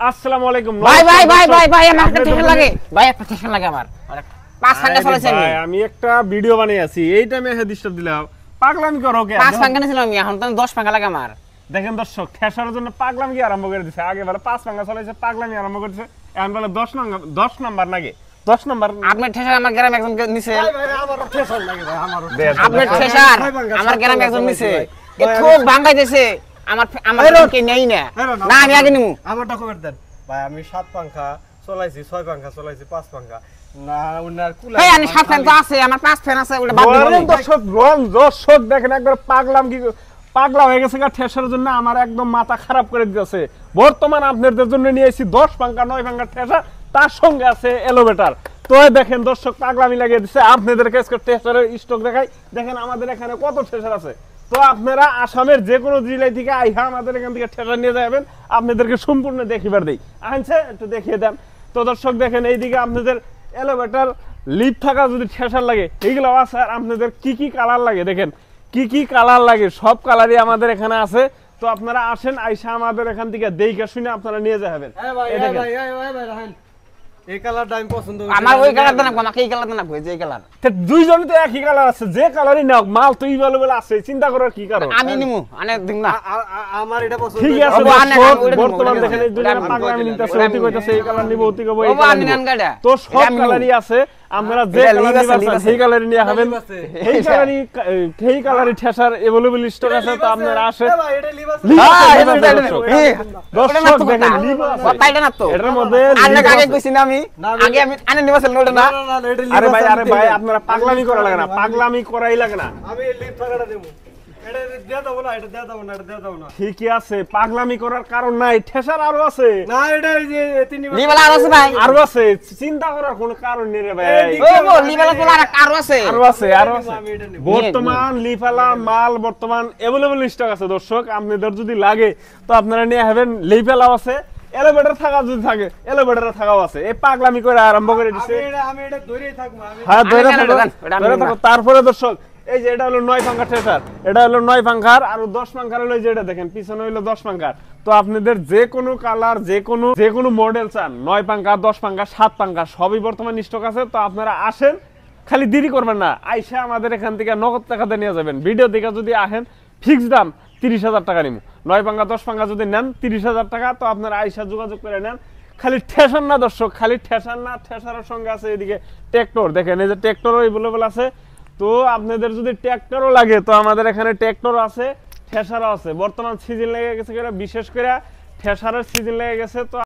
আসসালামু আলাইকুম ভাই আমার একটা টেনশন লাগে ভাই, একটা টেনশন লাগে আমার। 5 ফাঙ্গা চলেছে ভাই, আমি একটা ভিডিও বানিয়ে আছি, এই টাইমে এসে ডিস্টার্ব দিলাম। পাগলামি করো কে? 5 ফাঙ্গা নিছিলাম আমি, এখন তো 10 ফাঙ্গা লাগে আমার। দেখেন দর্শক, ঠেসার জন্য পাগলামি কি আরম্ভ করে দিছে। আগে বলে 5 ফাঙ্গা চলেছে, পাগলামি আরম্ভ করেছে। এখন বলে 10 নাম্বার লাগে। 10 নাম্বার আপনি ঠেসার আমার গ্রামে একজন নিছে। ভাই আমারও ঠেসার লাগে ভাই, আমারও। আপনি ঠেসার আমার গ্রামে একজন নিছে। এ খুব ভাঙাইতেছে আমার কে নেই না। না আমি আগে নিমু। আমার ডকুমেন্ট দেন ভাই। আমি 7 পাঙ্খা চলাইছি, 6 পাঙ্খা চলাইছি, 5 পাঙ্খা না উনার কুলা। এই আমি 7 ফ্যান তো আছে, আমার 5 ফ্যান আছে, ওটা বাদ দিব। দর্শক দেখেন একবার পাগলা হয়ে গেছে ঠেসার জন্য। আমার একদম মাথা খারাপ করে দিয়েছে। বর্তমান আপনাদের জন্য নিয়ে এসেছি 10 পাঙ্খা 9 পাঙ্খা ঠেসা, তার সঙ্গে আছে এলোভেটার। তো দেখেন দর্শক, পাগলামি লাগিয়ে দিচ্ছে। আপনাদেরকে ঠেসারের স্টক দেখাই। দেখেন আমাদের এখানে কত ঠেসার আছে। তো আপনারা আসামের যে কোনো জেলায় থেকে আইহা আমাদের এখান থেকে ঠেসার নিয়ে যাবেন, আপনাদেরকে সম্পূর্ণ দেখিবার দেই। আনছে একটু দেখিয়ে দেন। তো দর্শক দেখেন, এইদিকে আপনাদের এলোভেটার লিপ থাকা যদি ঠেসার লাগে এইগুলো আছে। আর আপনাদের কি কি কালার লাগে দেখেন, কি কি কালার লাগে সব কালারই আমাদের এখানে আছে। তো আপনারা আসেন, আইসা আমাদের এখান থেকে দেখে শুনে আপনারা নিয়ে যাবেন। এই কালারটা আমি পছন্দ করি। আমার ওই কালার দেন, আমাকে এই কালার দেন, এই কালার। দুইজনই তো একই কালার আছে, যে কালারই নাও মাল তো ইভেলেবল আছে, চিন্তা করার কি কারণ? আমি নিমু, আনে দিন না। আমার এটা পছন্দ। ঠিক আছে, বর্তমান দেখেন এই দুইজন পাগলামি নিতেছে, অতি কইতাছে এই কালার নিব, অতি কইব এই কালার নিব। তো সব কালারই আছে, আপনারা যে কালার নিবেন সেই কালারই নিয়ে হবেন। এই কালারই ঠেসার अवेलेबल স্টক আছে। তো আপনারা আসেন। ভাই এটা লিভ আছে। দর্শক দেখেন লিভ আছে, কথাইটা না তো। এটার মধ্যে আগে কইছি না আমি, আগে আমি আনে নিবাছিল ওটা না। না এটা লিভ আছে। আরে ভাই আপনারা পাগলামি করা লাগে না, পাগলামি করাই লাগে না। আমি লিভ থাকাটা দেব। এটা দেয়া দাও না, এটা দেয়া দাও না, এটা দেয়া দাও না। ঠিকই আছে, পাগলামি করার কারণ নাই। ঠেসার আরো আছে। না এটা এই যে তিন লিবালা আছে ভাই, আরো আছে, চিন্তা করার কোনো কারণ নেই রে ভাই। ও লিবালা তো আরো আছে, আরো আছে। আমি এটা নেব। বর্তমান লিফালা মাল বর্তমান अवेलेबल স্টক আছে। দর্শক আপনাদের যদি লাগে তো আপনারা নিয়ে হবেন। লিফালাও আছে, এলিভেটর থাকা যদি থাকে এলিভেটরে থাকাও আছে। এই পাগলামি করে আরম্ভ করে দিছে। আমি এটা ধরেই থাকবো। হ্যাঁ ধরে থাকো। তারপরে দর্শক এই যে এটা হলো 9 পাঙ্খা ঠেসার, এটা হলো 9 পাঙ্খার। আর 10 পাঙ্খার হলো এই যে এটা দেখেন পিছনে হলো 10 পাঙ্খার। তো আপনাদের যে কোনো কালার যে কোনো মডেল চান, 9 পাঙ্খা 10 পাঙ্খা 7 পাঙ্খা সবই বর্তমান স্টক আছে। তো আপনারা আসেন, খালি দেরি করবেন না, আইসা আমাদের এখান থেকে নগদ টাকাতে নিয়ে যাবেন। ভিডিও দেখে যদি আসেন ফিক্স দাম 30,000 টাকা নিব। 9 পাঙ্খা 10 পাঙ্খা যদি নেন 30,000 টাকা। তো আপনারা আইসা যোগাযোগ করে নেন। খালি ঠেসার না দর্শক, খালি ঠেসার না, ঠেসারের সঙ্গে আছে এদিকে ট্র্যাক্টর। দেখেন এই যে ট্র্যাক্টরও अवेलेबल আছে। তো আপনাদের যদি ট্র্যাক্টরও লাগে তো আমাদের এখানে ট্র্যাক্টর আছে, ঠেসারও আছে। বর্তমান সিজন লেগে গেছে, বিশেষ করে ঠেসারের সিজন লেগে গেছে। তো